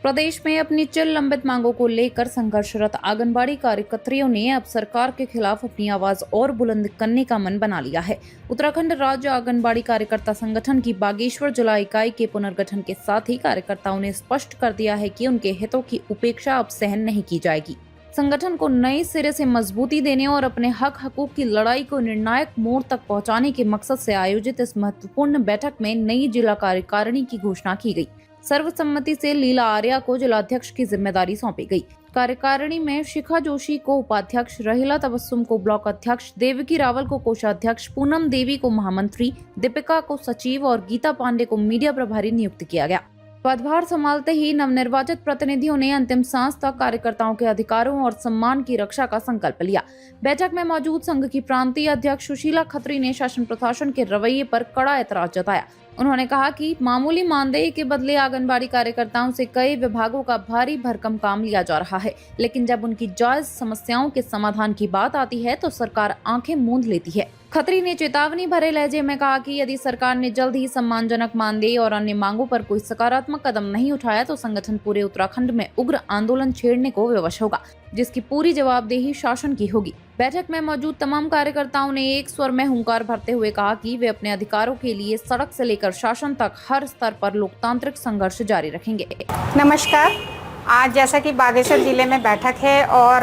प्रदेश में अपनी चिर लंबित मांगों को लेकर संघर्षरत आंगनबाड़ी कार्यकर्तियों ने अब सरकार के खिलाफ अपनी आवाज और बुलंद करने का मन बना लिया है। उत्तराखंड राज्य आंगनबाड़ी कार्यकर्ता संगठन की बागेश्वर जिला इकाई के पुनर्गठन के साथ ही कार्यकर्ताओं ने स्पष्ट कर दिया है कि उनके हितों की उपेक्षा अब सहन नहीं की जाएगी। संगठन को नए सिरे से मजबूती देने और अपने हक हकूक की लड़ाई को निर्णायक मोड़ तक पहुंचाने के मकसद से आयोजित इस महत्वपूर्ण बैठक में नई जिला कार्यकारिणी की घोषणा की गई। सर्वसम्मति से लीला आर्या को जिलाध्यक्ष की जिम्मेदारी सौंपी गई। कार्यकारिणी में शिखा जोशी को उपाध्यक्ष, रहीला तबस्सुम को ब्लॉक अध्यक्ष, देवकी रावल को कोषाध्यक्ष, पूनम देवी को महामंत्री, दीपिका को सचिव और गीता पांडे को मीडिया प्रभारी नियुक्त किया गया। पदभार संभालते ही नवनिर्वाचित प्रतिनिधियों ने अंतिम सांस तक कार्यकर्ताओं के अधिकारों और सम्मान की रक्षा का संकल्प लिया। बैठक में मौजूद संघ की प्रांतीय अध्यक्ष सुशीला खत्री ने शासन प्रशासन के रवैये पर कड़ा एतराज जताया। उन्होंने कहा कि मामूली मानदेय के बदले आंगनबाड़ी कार्यकर्ताओं से कई विभागों का भारी भरकम काम लिया जा रहा है, लेकिन जब उनकी जायज समस्याओं के समाधान की बात आती है तो सरकार आंखें मूंद लेती है। खत्री ने चेतावनी भरे लहजे में कहा कि यदि सरकार ने जल्द ही सम्मानजनक मानदेय और अन्य मांगों पर कोई सकारात्मक कदम नहीं उठाया तो संगठन पूरे उत्तराखंड में उग्र आंदोलन छेड़ने को विवश होगा, जिसकी पूरी जवाबदेही शासन की होगी। बैठक में मौजूद तमाम कार्यकर्ताओं ने एक स्वर में हुंकार भरते हुए कहा कि वे अपने अधिकारों के लिए सड़क से लेकर शासन तक हर स्तर पर लोकतांत्रिक संघर्ष जारी रखेंगे। नमस्कार। आज जैसा कि बागेश्वर जिले में बैठक है और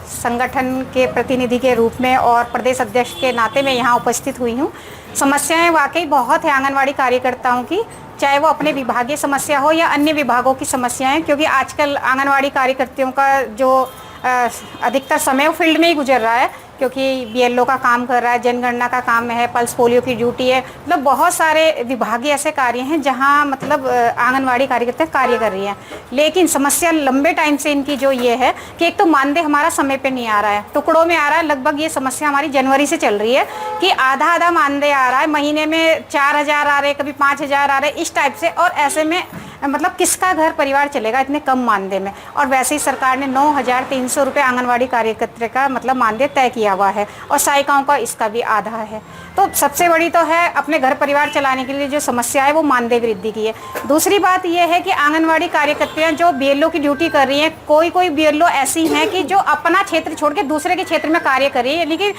संगठन के प्रतिनिधि के रूप में और प्रदेश अध्यक्ष के नाते मैं यहाँ उपस्थित हुई हूँ। समस्याएं वाकई बहुत है आंगनवाड़ी कार्यकर्ताओं की, चाहे वो अपने विभागीय समस्या हो या अन्य विभागों की समस्याएं, क्योंकि आजकल आंगनवाड़ी कार्यकर्तियों का जो अधिकतर समय वो फील्ड में ही गुजर रहा है, क्योंकि बीएलओ का काम कर रहा है, जनगणना का काम है, पल्स पोलियो की ड्यूटी है, मतलब बहुत सारे विभागीय ऐसे कार्य हैं जहां मतलब आंगनवाड़ी कार्यकर्ता कार्य कर रही है। लेकिन समस्या लंबे टाइम से इनकी जो ये है कि एक तो मानदेय हमारा समय पे नहीं आ रहा है, टुकड़ों में आ रहा है। लगभग ये समस्या हमारी जनवरी से चल रही है कि आधा मानदेय आ रहा है, महीने में 4,000 आ रहे हैं, कभी 5,000 आ रहे हैं, इस टाइप से। और ऐसे में मतलब किसका घर परिवार चलेगा इतने कम मानदेय में। और वैसे ही सरकार ने 9,300 रुपये आंगनवाड़ी कार्यकर्ता का मतलब मानदेय तय किया हुआ है और सहायिकाओं का इसका भी आधा है। तो सबसे बड़ी तो है अपने घर परिवार चलाने के लिए जो समस्या है वो मानदेय वृद्धि की है। दूसरी बात यह है कि आंगनवाड़ी कार्यकर्तियाँ जो बीएलओ की ड्यूटी कर रही हैं, कोई बीएलओ ऐसी हैं कि जो अपना क्षेत्र छोड़ के दूसरे के क्षेत्र में कार्य कर रही है, यानी कि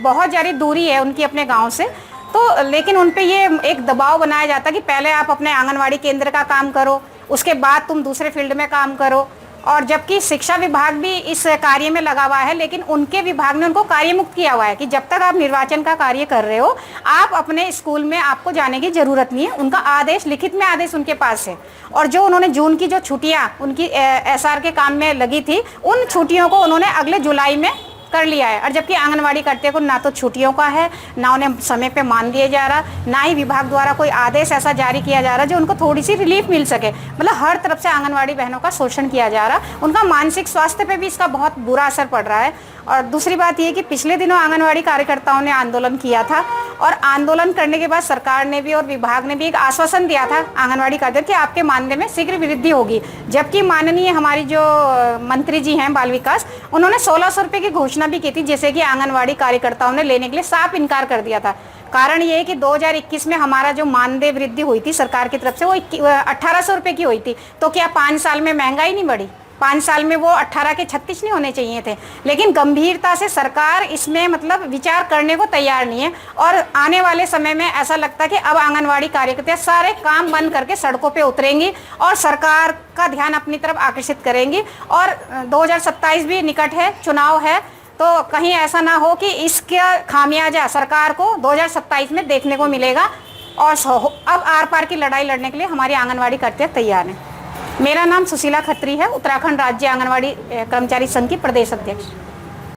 बहुत ज़्यादा दूरी है उनकी अपने गाँव से। तो लेकिन उन पे ये एक दबाव बनाया जाता है कि पहले आप अपने आंगनवाड़ी केंद्र का काम करो, उसके बाद तुम दूसरे फील्ड में काम करो। और जबकि शिक्षा विभाग भी इस कार्य में लगा हुआ है, लेकिन उनके विभाग ने उनको कार्य मुक्त किया हुआ है कि जब तक आप निर्वाचन का कार्य कर रहे हो आप अपने स्कूल में आपको जाने की जरूरत नहीं है। उनका आदेश, लिखित में आदेश उनके पास है। और जो उन्होंने जून की जो छुट्टियां उनकी एसआर के काम में लगी थी, उन छुट्टियों को उन्होंने अगले जुलाई में कर लिया है। और जबकि आंगनवाड़ी करते को ना तो छुट्टियों का है, ना उन्हें समय पे मान दिया जा रहा, ना ही विभाग द्वारा कोई आदेश ऐसा जारी किया जा रहा जो उनको थोड़ी सी रिलीफ मिल सके। मतलब हर तरफ से आंगनवाड़ी बहनों का शोषण किया जा रहा, उनका मानसिक स्वास्थ्य पे भी इसका बहुत बुरा असर पड़ रहा है। और दूसरी बात ये कि पिछले दिनों आंगनवाड़ी कार्यकर्ताओं ने आंदोलन किया था और आंदोलन करने के बाद सरकार ने भी और विभाग ने भी एक आश्वासन दिया था आंगनवाड़ी कार्यकर्ता कि आपके मानदेय में शीघ्र वृद्धि होगी। जबकि माननीय हमारी जो मंत्री जी हैं बाल विकास, उन्होंने 1,600 रुपये की घोषणा भी की थी, जैसे कि आंगनवाड़ी कार्यकर्ताओं ने लेने के लिए साफ इनकार कर दिया था। कारण ये है कि 2021 में हमारा जो मानदेय वृद्धि हुई थी सरकार की तरफ से वो 1,800 रुपये की हुई थी। तो क्या 5 साल में महंगाई नहीं बढ़ी? 5 साल में वो 18 के 36 नहीं होने चाहिए थे। लेकिन गंभीरता से सरकार इसमें मतलब विचार करने को तैयार नहीं है। और आने वाले समय में ऐसा लगता है कि अब आंगनवाड़ी कार्यकर्ता सारे काम बंद करके सड़कों पे उतरेंगी और सरकार का ध्यान अपनी तरफ आकर्षित करेंगी। और 2027 भी निकट है, चुनाव है, तो कहीं ऐसा ना हो कि इसका खामियाजा सरकार को 2027 में देखने को मिलेगा। और अब आर पार की लड़ाई लड़ने के लिए हमारी आंगनवाड़ी कार्यकर्ता तैयार हैं। मेरा नाम सुशीला खत्री है, उत्तराखंड राज्य आंगनवाड़ी कर्मचारी संघ की प्रदेश अध्यक्ष।